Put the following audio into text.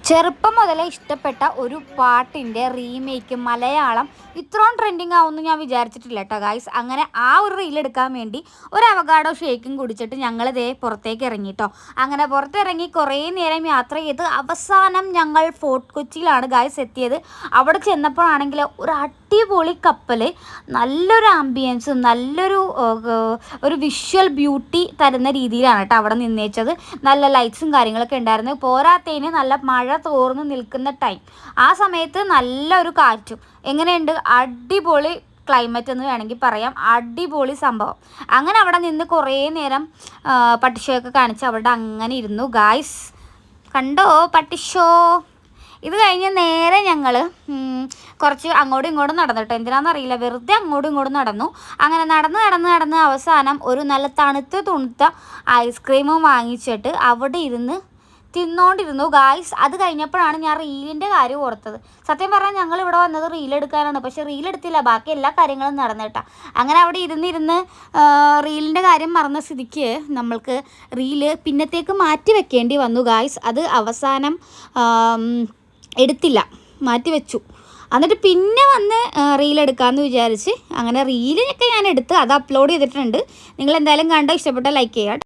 ചെറുപ്പം മുതലേ ഇഷ്ടപ്പെട്ട ഒരു പാട്ടിൻ്റെ റീമേക്ക് മലയാളം ഇത്രയും ട്രെൻഡിങ് ആവുമെന്ന് ഞാൻ വിചാരിച്ചിട്ടില്ല കേട്ടോ ഗായ്സ്. അങ്ങനെ ആ ഒരു റീലെടുക്കാൻ വേണ്ടി ഒരു അവഗാഡോ ഷേക്കും കുടിച്ചിട്ട് ഞങ്ങൾ ദേ പുറത്തേക്ക് ഇറങ്ങി കേട്ടോ. അങ്ങനെ പുറത്തിറങ്ങി കുറേ നേരം യാത്ര ചെയ്ത് അവസാനം ഞങ്ങൾ ഫോർട്ട് കൊച്ചിയിലാണ് ഗായ്സ് എത്തിയത്. അവിടെ ചെന്നപ്പോഴാണെങ്കിൽ ഒരു അടിപൊളി കപ്പൽ, നല്ലൊരു ആംബിയൻസും നല്ലൊരു ഒരു വിഷ്വൽ ബ്യൂട്ടി തരുന്ന രീതിയിലാണ് കേട്ടോ അവിടെ നിന്നേച്ചത്. നല്ല ലൈറ്റ്സും കാര്യങ്ങളൊക്കെ ഉണ്ടായിരുന്നു. പോരാത്തതിന് നല്ല മഴ തോർന്ന് നിൽക്കുന്ന ടൈം, ആ സമയത്ത് നല്ലൊരു കാറ്റും. എങ്ങനെയുണ്ട്? അടിപൊളി ക്ലൈമറ്റ് എന്ന് വേണമെങ്കിൽ പറയാം. അടിപൊളി സംഭവം. അങ്ങനെ അവിടെ നിന്ന് കുറേ നേരം പട്ടിഷോയൊക്കെ കാണിച്ച് അവിടെ അങ്ങനെ ഇരുന്നു ഗായ്സ്. കണ്ടോ പട്ടിഷോ? ഇത് കഴിഞ്ഞ് നേരെ ഞങ്ങൾ കുറച്ച് അങ്ങോട്ടും ഇങ്ങോട്ടും നടന്നിട്ടോ. എന്തിനാണെന്നറിയില്ല, വെറുതെ അങ്ങോട്ടും ഇങ്ങോട്ടും നടന്നു. അങ്ങനെ നടന്ന് അവസാനം ഒരു നല്ല തണുത്ത ഐസ്ക്രീമും വാങ്ങിച്ചിട്ട് അവിടെ ഇരുന്ന് തിന്നോണ്ടിരുന്നു ഗായ്സ്. അത് കഴിഞ്ഞപ്പോഴാണ് ഞാൻ റീലിൻ്റെ കാര്യം ഓർത്തത്. സത്യം പറഞ്ഞാൽ ഞങ്ങൾ ഇവിടെ വന്നത് റീലെടുക്കാനാണ്, പക്ഷേ റീലെടുത്തില്ല, ബാക്കി എല്ലാ കാര്യങ്ങളും നടന്നിട്ടാ. അങ്ങനെ അവിടെ ഇരുന്ന് റീലിൻ്റെ കാര്യം മറന്ന സ്ഥിതിക്ക് നമ്മൾക്ക് റീല് പിന്നത്തേക്ക് മാറ്റി വെക്കേണ്ടി വന്നു ഗായ്സ്. അത് അവസാനം എടുത്തില്ല, മാറ്റി വെച്ചു. എന്നിട്ട് പിന്നെ വന്ന് റീലെടുക്കാമെന്ന് വിചാരിച്ച് അങ്ങനെ റീലിനൊക്കെ ഞാൻ എടുത്ത് അത് അപ്ലോഡ് ചെയ്തിട്ടുണ്ട്. നിങ്ങൾ എന്തായാലും കണ്ടോ, ഇഷ്ടപ്പെട്ടാൽ ലൈക്ക് ചെയ്യുക.